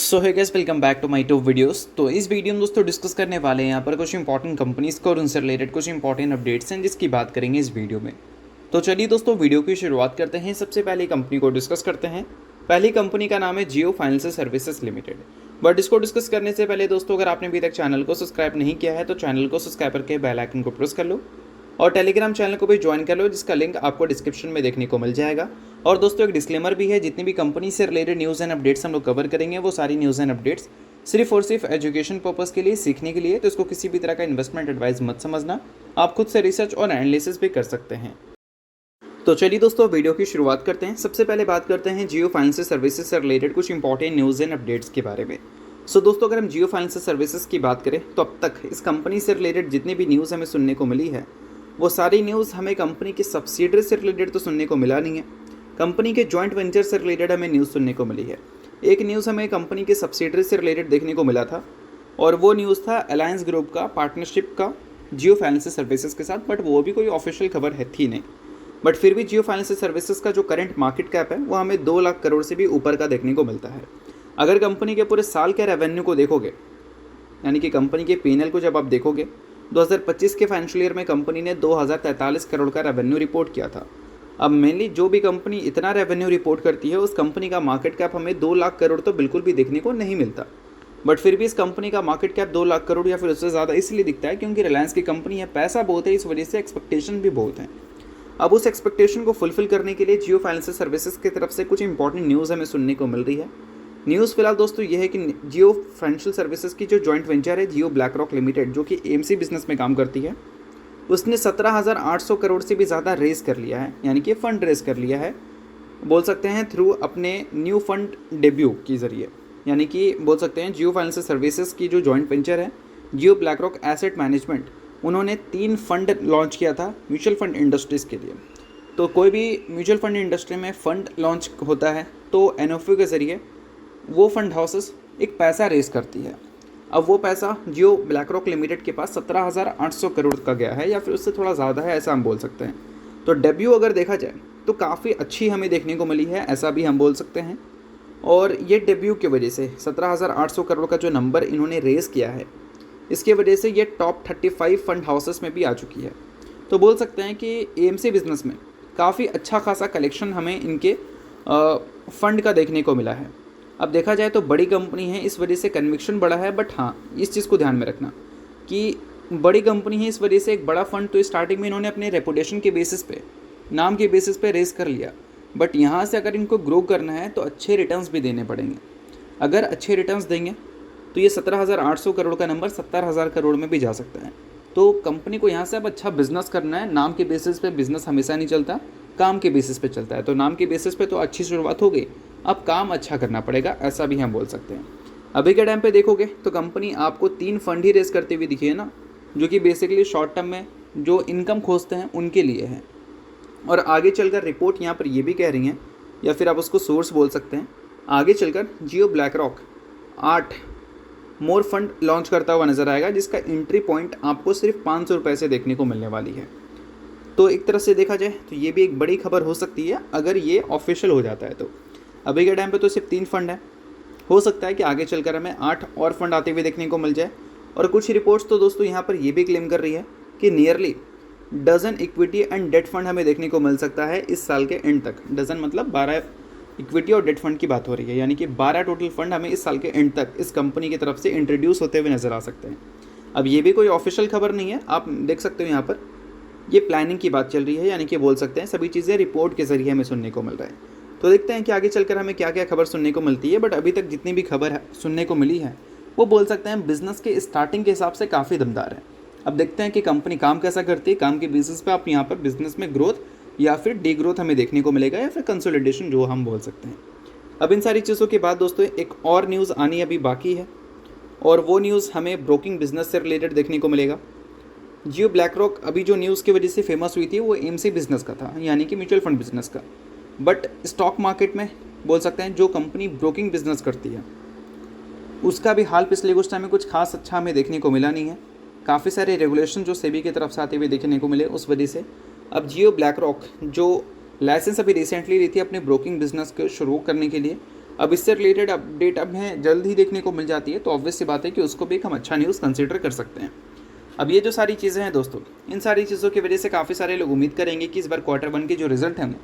So hi guys, welcome back to my to videos. तो इस video में दोस्तों डिस्कस करने वाले हैं यहाँ पर कुछ इंपॉर्टेंट कंपनीज को और उनसे रिलेटेड कुछ इंपॉर्टेंट अपडेट्स हैं जिसकी बात करेंगे इस वीडियो में। तो चलिए दोस्तों वीडियो की शुरुआत करते हैं। सबसे पहले कंपनी को डिस्कस करते हैं। पहली कंपनी का नाम है जियो फाइनेंशियल सर्विसेज लिमिटेड। बट इसको डिस्कस करने से पहले दोस्तों, अगर आपने अभी तक चैनल को सब्सक्राइब नहीं किया है तो चैनल को सब्सक्राइब करके बेल आइकन को प्रेस कर लो और टेलीग्राम चैनल को भी ज्वाइन कर लो, जिसका लिंक आपको डिस्क्रिप्शन में देखने को मिल जाएगा। और दोस्तों एक डिस्क्लेमर भी है, जितनी भी कंपनी से रिलेटेड न्यूज़ एंड अपडेट्स हम लोग कवर करेंगे वो सारी न्यूज़ एंड अपडेट्स सिर्फ और सिर्फ एजुकेशन पर्पस के लिए, सीखने के लिए। तो इसको किसी भी तरह का इन्वेस्टमेंट एडवाइस मत समझना, आप खुद से रिसर्च और एनालिसिस भी कर सकते हैं। तो चलिए दोस्तों वीडियो की शुरुआत करते हैं। सबसे पहले बात करते हैं जियो फाइनेंशियल सर्विसेज से रिलेटेड कुछ इंपॉर्टेंट न्यूज़ एंड अपडेट्स के बारे में। सो दोस्तों, अगर हम जियो फाइनेंशियल सर्विसेज की बात करें तो अब तक इस कंपनी से रिलेटेड जितनी भी न्यूज़ हमें सुनने को मिली है वो सारी न्यूज़ हमें कंपनी की सब्सिडरी से रिलेटेड तो सुनने को मिला नहीं है। कंपनी के जॉइंट वेंचर से रिलेटेड हमें न्यूज़ सुनने को मिली है। एक न्यूज़ हमें कंपनी के सब्सिडरी से रिलेटेड देखने को मिला था और वो न्यूज़ था अलायंस ग्रुप का पार्टनरशिप का जियो फाइनेंशियल सर्विसेज के साथ। बट वो भी कोई ऑफिशियल खबर है थी नहीं। बट फिर भी जियो फाइनेंशियल सर्विसेज का जो करंट मार्केट कैप है वो हमें 2 लाख करोड़ से भी ऊपर का देखने को मिलता है। अगर कंपनी के पूरे साल के रेवेन्यू को देखोगे, यानी कि कंपनी के P&L को जब आप देखोगे, 2025 के फाइनेंशियल ईयर में कंपनी ने 2043 करोड़ का रेवेन्यू रिपोर्ट किया था। अब मेनली जो भी कंपनी इतना रेवेन्यू रिपोर्ट करती है उस कंपनी का मार्केट कैप हमें 2 लाख करोड़ तो बिल्कुल भी देखने को नहीं मिलता। बट फिर भी इस कंपनी का मार्केट कैप 2 लाख करोड़ या फिर उससे ज़्यादा इसलिए दिखता है क्योंकि रिलायंस की कंपनी है, पैसा बहुत है, इस वजह से एक्सपेक्टेशन भी बहुत है। अब उस एक्सपेक्टेशन को फुलफिल करने के लिए जियो फाइनेंशियल सर्विसेज की तरफ से कुछ इंपॉर्टेंट न्यूज़ हमें सुनने को मिल रही है। न्यूज़ फिलहाल दोस्तों ये है कि जियो फाइनेंशियल सर्विसेज की जो जॉइंट वेंचर है जियो ब्लैक रॉक लिमिटेड, जो कि AMC बिजनेस में काम करती है, उसने 17,800 करोड़ से भी ज़्यादा रेस कर लिया है, यानी कि फ़ंड रेस कर लिया है, बोल सकते हैं थ्रू अपने न्यू फंड डेब्यू के ज़रिए। यानी कि बोल सकते हैं जियो फाइनेंशियल सर्विसेज की जो जॉइंट वेंचर है जियो ब्लैक रॉक एसेट मैनेजमेंट, उन्होंने 3 फंड लॉन्च किया था म्यूचुअल फंड इंडस्ट्रीज़ के लिए। तो कोई भी म्यूचुअल फंड इंडस्ट्री में फ़ंड लॉन्च होता है तो NFO के ज़रिए वो फंड हाउसेस एक पैसा रेस करती है। अब वो पैसा जियो ब्लैक रॉक लिमिटेड के पास 17,800 करोड़ का गया है, या फिर उससे थोड़ा ज़्यादा है, ऐसा हम बोल सकते हैं। तो डेब्यू अगर देखा जाए तो काफ़ी अच्छी हमें देखने को मिली है, ऐसा भी हम बोल सकते हैं। और ये डेब्यू की वजह से 17,800 करोड़ का जो नंबर इन्होंने रेस किया है, इसके वजह से ये टॉप 35 फंड हाउसेस में भी आ चुकी है। तो बोल सकते हैं कि AMC बिजनेस में काफ़ी अच्छा खासा कलेक्शन हमें इनके फंड का देखने को मिला है। अब देखा जाए तो बड़ी कंपनी है, इस वजह से कन्विक्शन बड़ा है। बट हाँ, इस चीज़ को ध्यान में रखना कि बड़ी कंपनी है, इस वजह से एक बड़ा फंड तो स्टार्टिंग में इन्होंने अपने रेपुटेशन के बेसिस पे, नाम के बेसिस पे रेस कर लिया। बट यहाँ से अगर इनको ग्रो करना है तो अच्छे रिटर्न्स भी देने पड़ेंगे। अगर अच्छे रिटर्न्स देंगे तो ये 17,800 करोड़ का नंबर 70,000 करोड़ में भी जा सकता है। तो कंपनी को यहाँ से अब अच्छा बिजनेस करना है। नाम के बेसिस पे बिजनेस हमेशा नहीं चलता, काम के बेसिस पे चलता है। तो नाम के बेसिस पे तो अच्छी शुरुआत हो गई, अब काम अच्छा करना पड़ेगा, ऐसा भी हम बोल सकते हैं। अभी के टाइम पे देखोगे तो कंपनी आपको 3 फंड ही रेस करते हुए दिखी है ना, जो कि बेसिकली शॉर्ट टर्म में जो इनकम खोजते हैं उनके लिए है। और आगे चलकर रिपोर्ट यहाँ पर ये भी कह रही हैं, या फिर आप उसको सोर्स बोल सकते हैं, आगे चलकर जियो ब्लैक रॉक 8 मोर फंड लॉन्च करता हुआ नजर आएगा, जिसका एंट्री पॉइंट आपको सिर्फ 500 रुपये से देखने को मिलने वाली है। तो एक तरह से देखा जाए तो ये भी एक बड़ी खबर हो सकती है अगर ये ऑफिशियल हो जाता है। तो अभी के टाइम पे तो सिर्फ 3 फंड है, हो सकता है कि आगे चलकर हमें 8 और फंड आते हुए देखने को मिल जाए। और कुछ रिपोर्ट्स तो दोस्तों यहाँ पर ये भी क्लेम कर रही है कि nearly dozen equity and debt fund हमें देखने को मिल सकता है इस साल के एंड तक। डजन मतलब 12 इक्विटी और डेट फंड की बात हो रही है, यानी कि 12 टोटल फंड हमें इस साल के एंड तक इस कंपनी की तरफ से इंट्रोड्यूस होते हुए नजर आ सकते हैं। अब ये भी कोई ऑफिशियल खबर नहीं है, आप देख सकते हो यहाँ पर ये प्लानिंग की बात चल रही है, यानी कि बोल सकते हैं सभी चीज़ें रिपोर्ट के ज़रिए हमें सुनने को मिल रहा है। तो देखते हैं कि आगे चलकर हमें क्या क्या खबर सुनने को मिलती है। बट अभी तक जितनी भी खबर सुनने को मिली है वो बोल सकते हैं बिज़नेस के स्टार्टिंग के हिसाब से काफ़ी दमदार है। अब देखते हैं कि कंपनी काम कैसा करती है, काम के बेसिस पे आप यहाँ पर बिज़नेस में ग्रोथ या फिर डी ग्रोथ हमें देखने को मिलेगा, या फिर कंसोलिडेशन जो हम बोल सकते हैं। अब इन सारी चीज़ों के बाद दोस्तों एक और न्यूज़ आनी अभी बाकी है, और वो न्यूज़ हमें ब्रोकिंग बिजनेस से रिलेटेड देखने को मिलेगा। जियो ब्लैक रॉक अभी जो न्यूज़ की वजह से फेमस हुई थी वो AMC बिजनेस का था, यानी कि म्यूचुअल फंड बिजनेस का। बट स्टॉक मार्केट में बोल सकते हैं जो कंपनी ब्रोकिंग बिजनेस करती है उसका भी हाल पिछले कुछ टाइम में कुछ खास अच्छा हमें देखने को मिला नहीं है। काफ़ी सारे रेगुलेशन जो सेबी की तरफ से आते हुए देखने को मिले, उस वजह से अब जियो ब्लैक रॉक जो लाइसेंस अभी रिसेंटली ली थी अपने ब्रोकिंग बिजनेस को शुरू करने के लिए, अब इससे रिलेटेड अपडेट अब हमें जल्द ही देखने को मिल जाती है, तो ऑब्वियस सी बात है कि उसको भी हम अच्छा न्यूज़ कंसिडर कर सकते हैं। अब ये जो सारी चीज़ें हैं दोस्तों, इन सारी चीज़ों की वजह से काफ़ी सारे लोग उम्मीद करेंगे कि इस बार Q1 के जो रिजल्ट हैं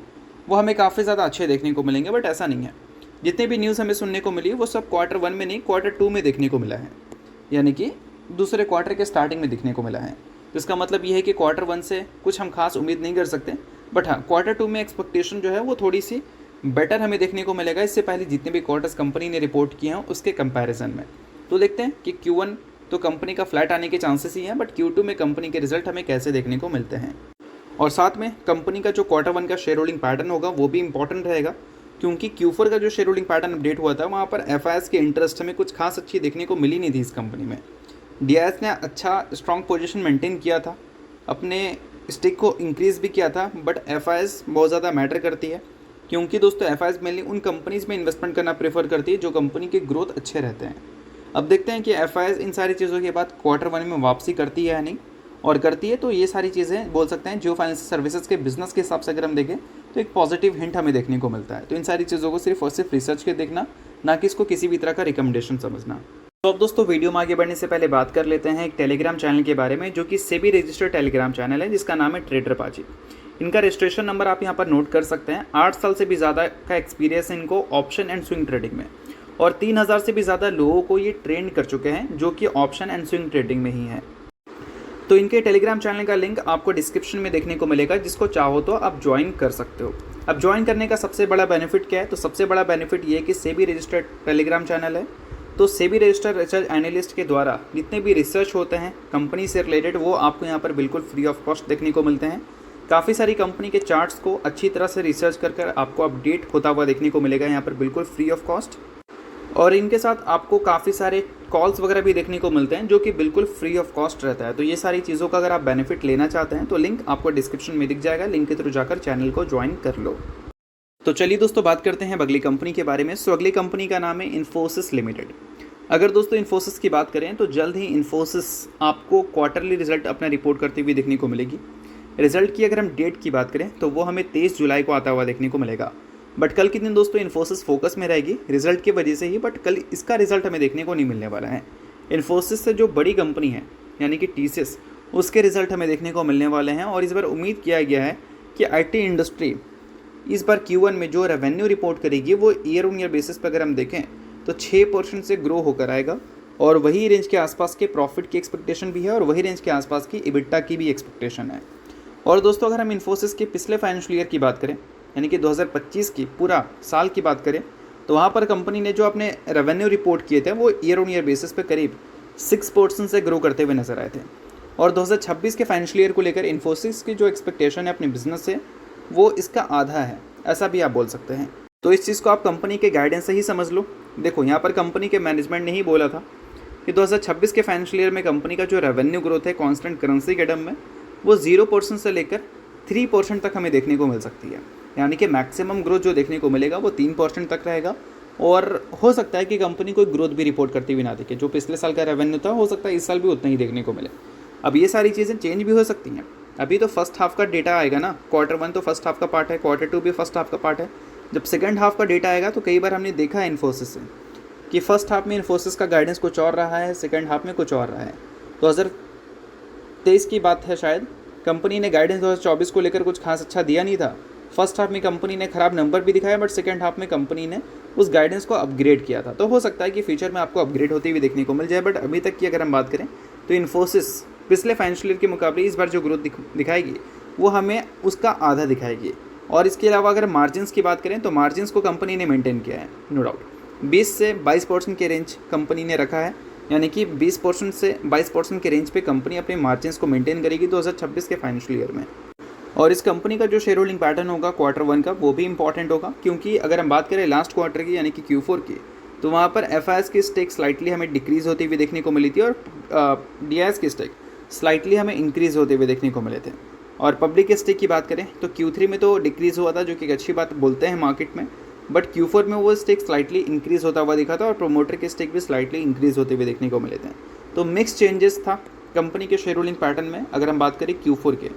वो हमें काफ़ी ज़्यादा अच्छे देखने को मिलेंगे, बट ऐसा नहीं है। जितने भी न्यूज़ हमें सुनने को मिली वो सब Q1 में नहीं, Q2 में देखने को मिला है, यानी कि दूसरे क्वार्टर के स्टार्टिंग में दिखने को मिला है। तो इसका मतलब ये है कि Q1 से कुछ हम खास उम्मीद नहीं कर सकते, बट हाँ Q2 में एक्सपेक्टेशन जो है वो थोड़ी सी बेटर हमें देखने को मिलेगा इससे पहले जितने भी क्वार्टर्स कंपनी ने रिपोर्ट किए हैं उसके कंपैरिजन में। तो देखते हैं कि Q1 तो कंपनी का फ्लैट आने के चांसेस ही हैं, बट Q2 में कंपनी के रिजल्ट हमें कैसे देखने को मिलते हैं। और साथ में कंपनी का जो Q1 का शेयर होल्डिंग पैटर्न होगा वो भी इंपॉर्टेंट रहेगा, क्योंकि Q4 का जो शेयर होल्डिंग पैटर्न अपडेट हुआ था वहाँ पर FIS के इंटरेस्ट हमें कुछ खास अच्छी देखने को मिली नहीं थी इस कंपनी में। DIS ने अच्छा स्ट्रॉन्ग पोजीशन मेंटेन किया था, अपने स्टेक को इंक्रीज़ भी किया था, बट FIS बहुत ज़्यादा मैटर करती है, क्योंकि दोस्तों FIS मेनली उन कंपनीज़ में इन्वेस्टमेंट करना प्रेफर करती है जो कंपनी के ग्रोथ अच्छे रहते हैं। अब देखते हैं कि FIS इन सारी चीज़ों के बाद Q1 में वापसी करती है या नहीं, और करती है तो ये सारी चीज़ें बोल सकते हैं जियो फाइनेंशियल सर्विसेज के बिजनेस के हिसाब से अगर हम देखें तो एक पॉजिटिव हिंट हमें देखने को मिलता है। तो इन सारी चीज़ों को सिर्फ और सिर्फ रिसर्च के देखना, ना कि इसको किसी भी तरह का रिकमेंडेशन समझना। तो अब दोस्तों वीडियो में आगे बढ़ने से पहले बात कर लेते हैं एक टेलीग्राम चैनल के बारे में, जो कि सेबी रजिस्टर्ड टेलीग्राम चैनल है जिसका नाम है ट्रेडर पाजी। इनका रजिस्ट्रेशन नंबर आप यहाँ पर नोट कर सकते हैं। 8 साल से भी ज़्यादा का एक्सपीरियंस है इनको ऑप्शन एंड स्विंग ट्रेडिंग में, और 3000 से भी ज़्यादा लोगों को ये ट्रेंड कर चुके हैं जो कि ऑप्शन एंड स्विंग ट्रेडिंग में ही है। तो इनके टेलीग्राम चैनल का लिंक आपको डिस्क्रिप्शन में देखने को मिलेगा, जिसको चाहो तो आप ज्वाइन कर सकते हो। अब ज्वाइन करने का सबसे बड़ा बेनिफिट क्या है, तो सबसे बड़ा बेनिफिट ये है कि सेबी रजिस्टर्ड टेलीग्राम चैनल है, तो सेबी रजिस्टर्ड रिसर्च एनालिस्ट के द्वारा जितने भी रिसर्च होते हैं कंपनी से रिलेटेड वो आपको यहाँ पर बिल्कुल फ्री ऑफ कॉस्ट देखने को मिलते हैं। काफ़ी सारी कंपनी के चार्ट्स को अच्छी तरह से रिसर्च कर आपको अपडेट होता हुआ देखने को मिलेगा यहाँ पर बिल्कुल फ्री ऑफ कॉस्ट, और इनके साथ आपको काफ़ी सारे कॉल्स वगैरह भी देखने को मिलते हैं जो कि बिल्कुल फ्री ऑफ कॉस्ट रहता है। तो ये सारी चीज़ों का अगर आप बेनिफिट लेना चाहते हैं तो लिंक आपको डिस्क्रिप्शन में दिख जाएगा, लिंक के थ्रू जाकर चैनल को ज्वाइन कर लो। तो चलिए दोस्तों बात करते हैं अगली कंपनी के बारे में। सो अगली कंपनी का नाम है इन्फोसिस लिमिटेड। अगर दोस्तों इन्फोसिस की बात करें तो जल्द ही इन्फोसिस आपको क्वार्टरली रिजल्ट अपना रिपोर्ट करते हुए देखने को मिलेगी। रिजल्ट की अगर हम डेट की बात करें तो वो हमें 23 जुलाई को आता हुआ देखने को मिलेगा, बट कल के दिन दोस्तों इन्फोसिस फोकस में रहेगी रिजल्ट की वजह से ही, बट कल इसका रिजल्ट हमें देखने को नहीं मिलने वाला है। इन्फोसिस से जो बड़ी कंपनी है यानी कि TCS, उसके रिजल्ट हमें देखने को मिलने वाले हैं, और इस बार उम्मीद किया गया है कि IT इंडस्ट्री इस बार Q1 में जो रेवेन्यू रिपोर्ट करेगी वो ईयर ऑन ईयर बेसिस पर अगर हम देखें तो 6% से ग्रो होकर आएगा, और वही रेंज के आसपास के प्रॉफिट की एक्सपेक्टेशन भी है, और वही रेंज के आसपास की EBITDA की भी एक्सपेक्टेशन है। और दोस्तों अगर हम इन्फोसिस के पिछले फाइनेंशियल ईयर की बात करें यानी कि 2025 की पूरा साल की बात करें तो वहाँ पर कंपनी ने जो अपने रेवेन्यू रिपोर्ट किए थे वो ईयर ऑन ईयर बेसिस पे करीब 6% से ग्रो करते हुए नजर आए थे, और 2026 के फाइनेंशियल ईयर को लेकर इन्फोसिस की जो एक्सपेक्टेशन है अपने बिजनेस से वो इसका आधा है, ऐसा भी आप बोल सकते हैं। तो इस चीज़ को आप कंपनी के गाइडेंस से ही समझ लो। देखो यहाँ पर कंपनी के मैनेजमेंट ने ही बोला था कि 2026 के फाइनेंशियल ईयर में कंपनी का जो रेवेन्यू ग्रोथ है कॉन्स्टेंट करेंसी के टर्म में वो 0% से लेकर 3% तक हमें देखने को मिल सकती है, यानी कि मैक्सिमम ग्रोथ जो देखने को मिलेगा वो 3% तक रहेगा, और हो सकता है कि कंपनी कोई ग्रोथ भी रिपोर्ट करती हुई ना दिखे। जो पिछले साल का रेवेन्यू था हो सकता है इस साल भी उतना ही देखने को मिले। अब ये सारी चीज़ें चेंज भी हो सकती हैं। अभी तो फर्स्ट हाफ का डेटा आएगा ना, Q1 तो फर्स्ट हाफ का पार्ट है, Q2 भी फर्स्ट हाफ का पार्ट है। जब सेकंड हाफ का डेटा आएगा तो कई बार हमने देखा है इन्फोसिस से कि फर्स्ट हाफ में इन्फोसिस का गाइडेंस कुछ और रहा है, सेकंड हाफ में कुछ और रहा है। 2023 की बात है शायद, कंपनी ने गाइडेंस 2024 को लेकर कुछ खास अच्छा दिया नहीं था। फर्स्ट हाफ में कंपनी ने खराब नंबर भी दिखाया, बट सेकंड हाफ में कंपनी ने उस गाइडेंस को अपग्रेड किया था। तो हो सकता है कि फ्यूचर में आपको अपग्रेड होती हुई देखने को मिल जाए, बट अभी तक की अगर हम बात करें तो इन्फोसिस पिछले फाइनेंशियल ईयर के मुकाबले इस बार जो ग्रोथ दिखाएगी वो हमें उसका आधा दिखाएगी। और इसके अलावा अगर मार्जिन्स की बात करें तो मार्जिन्स को कंपनी ने मेंटेन किया है, नो डाउट 20 से 22% के रेंज कंपनी ने रखा है, यानी कि 20% से 22% के रेंज पे कंपनी अपने मार्जिन्स को मेंटेन करेगी 2026 के फाइनेंशियल ईयर में। और इस कंपनी का जो शेयर होल्डिंग पैटर्न होगा Q1 का वो भी इंपॉर्टेंट होगा, क्योंकि अगर हम बात करें लास्ट क्वार्टर की यानी कि Q4 की, तो वहाँ पर FIS की स्टेक स्लाइटली हमें डिक्रीज़ होती हुई देखने को मिली थी, और DIS की स्टेक स्लाइटली हमें इंक्रीज़ होते हुए देखने को मिले थे। और पब्लिक स्टेक की बात करें तो Q3 में तो डिक्रीज़ हुआ था, जो कि एक अच्छी बात बोलते हैं मार्केट में, बट Q4 में वो स्टेक स्लाइटली इंक्रीज़ होता हुआ दिखा था, और प्रोमोटर के स्टेक भी स्लाइटली इंक्रीज़ होते हुए देखने को मिले थे। तो मिक्स चेंजेस था कंपनी के शेयर होल्डिंग पैटर्न में अगर हम बात करें Q4 के।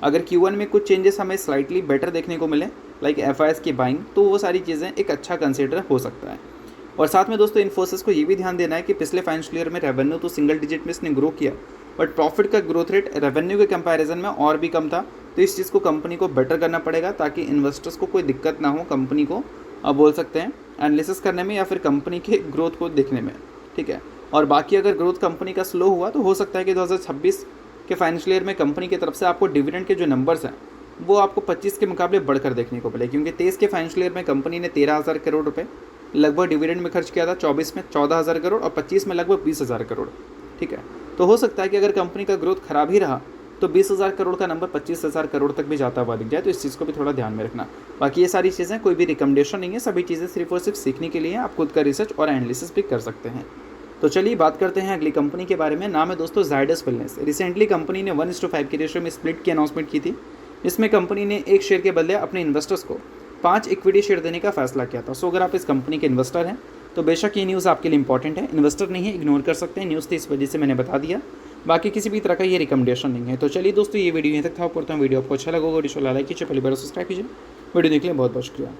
अगर Q1 में कुछ चेंजेस हमें स्लाइटली बेटर देखने को मिले लाइक FIS की बाइंग, तो वो सारी चीज़ें एक अच्छा कंसिडर हो सकता है। और साथ में दोस्तों इन्फोसिस को ये भी ध्यान देना है कि पिछले फाइनेंशियल ईयर में रेवेन्यू तो सिंगल डिजिट में इसने ग्रो किया, बट प्रॉफिट का ग्रोथ रेट रेवेन्यू के कंपैरिजन में और भी कम था। तो इस चीज़ को कंपनी को बेटर करना पड़ेगा ताकि इन्वेस्टर्स को कोई दिक्कत ना हो कंपनी को बोल सकते हैं एनालिसिस करने में या फिर कंपनी के ग्रोथ को देखने में, ठीक है। और बाकी अगर ग्रोथ कंपनी का स्लो हुआ तो हो सकता है कि 2026 के फाइनेंशियल ईयर में कंपनी की तरफ से आपको डिविडेंड के जो नंबर्स हैं वो आपको 25 के मुकाबले बढ़कर देखने को मिले, क्योंकि 23 के फाइनेंशियल ईयर में कंपनी ने 13,000 करोड़ रुपए लगभग डिविडेंड में खर्च किया था, 24 में 14,000 करोड़ और 25 में लगभग 20,000 करोड़, ठीक है। तो हो सकता है कि अगर कंपनी का ग्रोथ खराब ही रहा तो 20,000 करोड़ का नंबर 25,000 करोड़ तक भी जाता हुआ दिख जाए, तो इस चीज़ को भी थोड़ा ध्यान में रखना। बाकी ये सारी चीज़ें कोई भी रिकमेंडेशन नहीं है, सभी चीज़ें सिर्फ और सिर्फ सीखने के लिए हैं, आप खुद का रिसर्च और एनालिसिस भी कर सकते हैं। तो चलिए बात करते हैं अगली कंपनी के बारे में। नाम है दोस्तों जायडस वेलनेस। रिसेंटली कंपनी ने 1:5 की रेशियो में स्प्लिट की अनाउंसमेंट की थी। इसमें कंपनी ने एक शेयर के बदले अपने इन्वेस्टर्स को 5 इक्विटी शेयर देने का फैसला किया था। सो अगर आप इस कंपनी के इन्वेस्टर हैं तो बेशक ये न्यूज़ आपके लिए इंपॉर्टेंट है, इन्वेस्टर नहीं है इग्नोर कर सकते हैं, न्यूज़ थी इस वजह से मैंने बता दिया, बाकी किसी भी तरह का ये रिकमेंडेशन नहीं है। तो चलिए दोस्तों ये वीडियो यहीं तक था। करता हूँ वीडियो आपको अच्छा लगा होगा, वीडियो लाइक कीजिए, पहली बार सब्सक्राइब कीजिए। वीडियो देखने बहुत बहुत शुक्रिया।